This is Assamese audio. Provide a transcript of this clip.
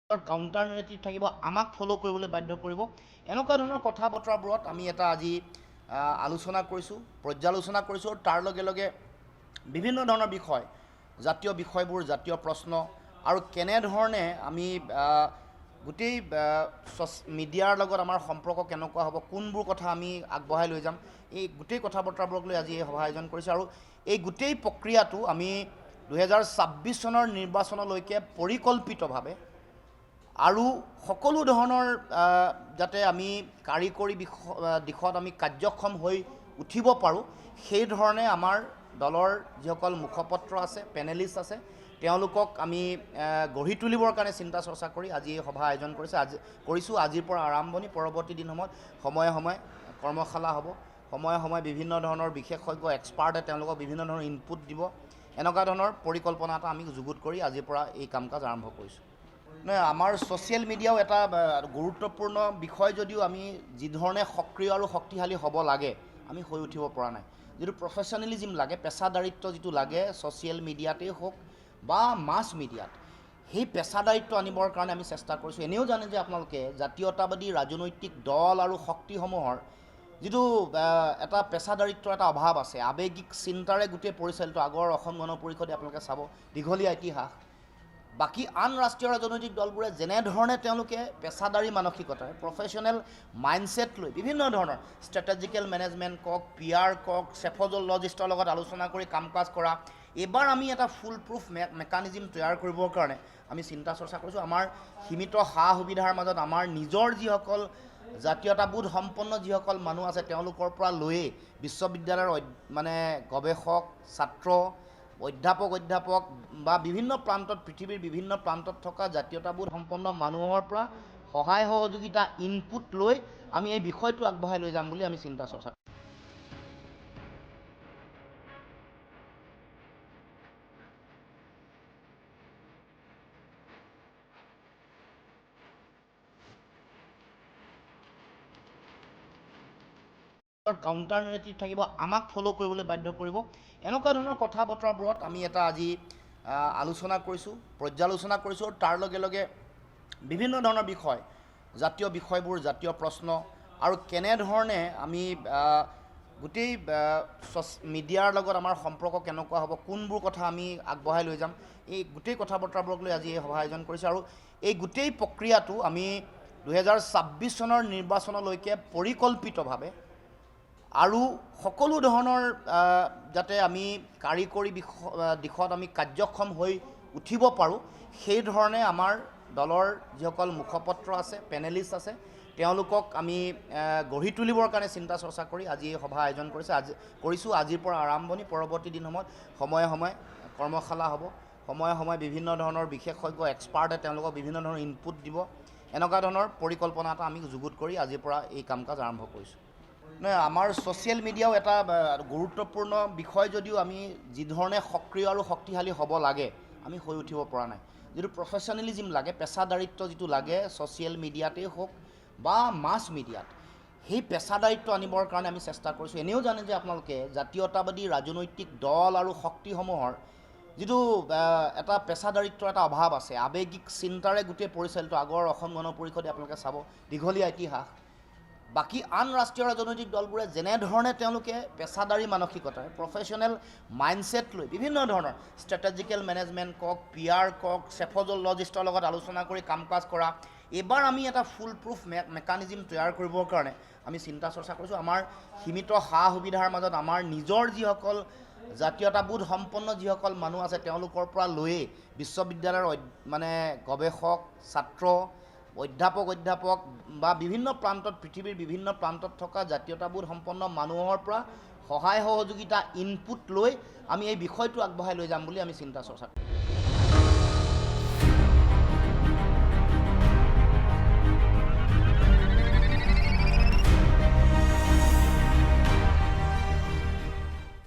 কাউণ্টাৰ নেৰেটিভ থাকিব, আমাক ফ'ল' কৰিবলৈ বাধ্য কৰিব। এনেকুৱা ধৰণৰ কথা বতৰাবোৰত আমি এটা আজি আলোচনা কৰিছোঁ, পৰ্যালোচনা কৰিছোঁ। তাৰ লগে লগে বিভিন্ন ধৰণৰ বিষয়, জাতীয় বিষয়বোৰ, জাতীয় প্ৰশ্ন আৰু কেনেধৰণে আমি গোটেই মিডিয়াৰ লগত আমাৰ সম্পৰ্ক কেনেকুৱা হ'ব, কোনবোৰ কথা আমি আগবঢ়াই লৈ যাম, এই গোটেই কথা বতৰাবোৰক লৈ আজি এই সভা আয়োজন কৰিছোঁ। আৰু এই গোটেই প্ৰক্ৰিয়াটো আমি 2026 চনৰ নিৰ্বাচনলৈকে পৰিকল্পিতভাৱে আৰু সকলো ধৰণৰ যাতে আমি কাৰিকৰী দিশত আমি কাৰ্যক্ষম হৈ উঠিব পাৰোঁ, সেই ধৰণে আমাৰ দলৰ যিসকল মুখপত্ৰ আছে, পেনেলিষ্ট আছে, তেওঁলোকক আমি গঢ়ি তুলিবৰ কাৰণে চিন্তা চৰ্চা কৰি আজি এই সভা আয়োজন কৰিছোঁ। আজিৰ পৰা আৰম্ভণি, পৰৱৰ্তী দিনসমূহত সময়ে সময়ে কৰ্মশালা হ'ব, সময়ে সময়ে বিভিন্ন ধৰণৰ বিশেষজ্ঞ এক্সপাৰ্টে তেওঁলোকক বিভিন্ন ধৰণৰ ইনপুট দিব। এনেকুৱা ধৰণৰ পৰিকল্পনা এটা আমি যুগুত কৰি আজিৰ পৰা এই কাম কাজ আৰম্ভ কৰিছোঁ। আমাৰ ছ'চিয়েল মিডিয়াও এটা গুৰুত্বপূৰ্ণ বিষয় যদিও আমি যিধৰণে সক্ৰিয় আৰু শক্তিশালী হ'ব লাগে আমি হৈ উঠিব পৰা নাই। যিটো প্ৰফেশ্যনেলিজিম লাগে, পেছাদাৰিত্ব যিটো লাগে ছ'চিয়েল মিডিয়াতেই হওক বা মাছ মিডিয়াত, সেই পেছাদাৰিত্ব আনিবৰ কাৰণে আমি চেষ্টা কৰিছোঁ। এনেও জানে যে আপোনালোকে জাতীয়তাবাদী ৰাজনৈতিক দল আৰু শক্তিসমূহৰ যিটো এটা পেছাদাৰিত্বৰ এটা অভাৱ আছে, আৱেগিক চিন্তাৰে গোটেই পৰিচালিত। আগৰ অসম গণ পৰিষদে আপোনালোকে চাব, দীঘলীয়া ইতিহাস। বাকী আন ৰাষ্ট্ৰীয় ৰাজনৈতিক দলবোৰে যেনেধৰণে তেওঁলোকে পেছাদাৰী মানসিকতাৰ, প্ৰফেশ্যনেল মাইণ্ডছেট লৈ বিভিন্ন ধৰণৰ ষ্ট্ৰেটেজিকেল মেনেজমেণ্ট কওক, PR কওক, চেফ'লজিষ্টৰ লগত আলোচনা কৰি কাম কাজ কৰা, এইবাৰ আমি এটা ফুল প্ৰুফ মেকানিজিম তৈয়াৰ কৰিবৰ কাৰণে আমি চিন্তা চৰ্চা কৰিছোঁ। আমাৰ সীমিত সা সুবিধাৰ মাজত আমাৰ নিজৰ যিসকল জাতীয়তাবোধ সম্পন্ন যিসকল মানুহ আছে, তেওঁলোকৰ পৰা লৈয়ে বিশ্ববিদ্যালয়ৰ গৱেষক, ছাত্ৰ, অধ্যাপক বা বিভিন্ন প্ৰান্তত, পৃথিৱীৰ বিভিন্ন প্ৰান্তত থকা জাতীয়তাবোধ সম্পন্ন মানুহৰ পৰা সহায় সহযোগিতা, ইনপুট লৈ আমি এই বিষয়টো আগবঢ়াই লৈ যাম বুলি আমি চিন্তা চৰ্চা কাউণ্টাৰ নেৰেটিভ থাকিব, আমাক ফ'ল' কৰিবলৈ বাধ্য কৰিব। এনেকুৱা ধৰণৰ কথা বতৰাবোৰত আমি এটা আজি আলোচনা কৰিছোঁ, পৰ্যালোচনা কৰিছোঁ। তাৰ লগে লগে বিভিন্ন ধৰণৰ বিষয়, জাতীয় বিষয়বোৰ, জাতীয় প্ৰশ্ন আৰু কেনেধৰণে আমি গোটেই মিডিয়াৰ লগত আমাৰ সম্পৰ্ক কেনেকুৱা হ'ব, কোনবোৰ কথা আমি আগবঢ়াই লৈ যাম, এই গোটেই কথা বতৰাবোৰক লৈ আজি এই সভা আয়োজন কৰিছোঁ। আৰু এই গোটেই প্ৰক্ৰিয়াটো আমি 2026 চনৰ নিৰ্বাচনলৈকে পৰিকল্পিতভাৱে আৰু সকলো ধৰণৰ যাতে আমি কাৰিকৰী দিশত আমি কাৰ্যক্ষম হৈ উঠিব পাৰোঁ, সেই ধৰণে আমাৰ দলৰ যিসকল মুখপত্ৰ আছে, পেনেলিষ্ট আছে, তেওঁলোকক আমি গঢ়ি তুলিবৰ কাৰণে চিন্তা চৰ্চা কৰি আজি এই সভা আয়োজন কৰিছোঁ। আজিৰ পৰা আৰম্ভণি, পৰৱৰ্তী দিনসমূহত সময়ে সময়ে কৰ্মশালা হ'ব, সময়ে সময়ে বিভিন্ন ধৰণৰ বিশেষজ্ঞ এক্সপাৰ্টে তেওঁলোকক বিভিন্ন ধৰণৰ ইনপুট দিব। এনেকুৱা ধৰণৰ পৰিকল্পনা এটা আমি যুগুত কৰি আজিৰ পৰা এই কাম কাজ আৰম্ভ কৰিছোঁ। আমাৰ ছ'চিয়েল মিডিয়াও এটা গুৰুত্বপূৰ্ণ বিষয় যদিও আমি যিধৰণে সক্ৰিয় আৰু শক্তিশালী হ'ব লাগে আমি হৈ উঠিব পৰা নাই। যিটো প্ৰফেশ্যনেলিজিম লাগে, পেছাদাৰিত্ব যিটো লাগে ছ'চিয়েল মিডিয়াতেই হওক বা মাছ মিডিয়াত, সেই পেছাদাৰিত্ব আনিবৰ কাৰণে আমি চেষ্টা কৰিছোঁ। এনেও জানে যে আপোনালোকে জাতীয়তাবাদী ৰাজনৈতিক দল আৰু শক্তিসমূহৰ যিটো এটা পেছাদাৰিত্বৰ এটা অভাৱ আছে, আৱেগিক চিন্তাৰে গোটেই পৰিচালিত। আগৰ অসম গণ পৰিষদে আপোনালোকে চাব, দীঘলীয়া ইতিহাস। বাকী আন ৰাষ্ট্ৰীয় ৰাজনৈতিক দলবোৰে যেনেধৰণে তেওঁলোকে পেছাদাৰী মানসিকতাৰ, প্ৰফেশ্যনেল মাইণ্ডছেট লৈ বিভিন্ন ধৰণৰ ষ্ট্ৰেটেজিকেল মেনেজমেণ্ট কওক, PR কওক, চেফ'লজিষ্টৰ লগত আলোচনা কৰি কাম কাজ কৰা, এইবাৰ আমি এটা ফুল প্ৰুফ মেকানিজিম তৈয়াৰ কৰিবৰ কাৰণে আমি চিন্তা চৰ্চা কৰিছোঁ। আমাৰ সীমিত সা সুবিধাৰ মাজত আমাৰ নিজৰ যিসকল জাতীয়তাবোধ সম্পন্ন যিসকল মানুহ আছে, তেওঁলোকৰ পৰা লৈয়ে বিশ্ববিদ্যালয়ৰ গৱেষক, ছাত্ৰ, অধ্যাপক বা বিভিন্ন প্ৰান্তত, পৃথিৱীৰ বিভিন্ন প্ৰান্তত থকা জাতীয়তাবোধ সম্পন্ন মানুহৰ পৰা সহায় সহযোগিতা, ইনপুট লৈ আমি এই বিষয়টো আগবঢ়াই লৈ যাম বুলি আমি চিন্তা চৰ্চা কৰিছোঁ।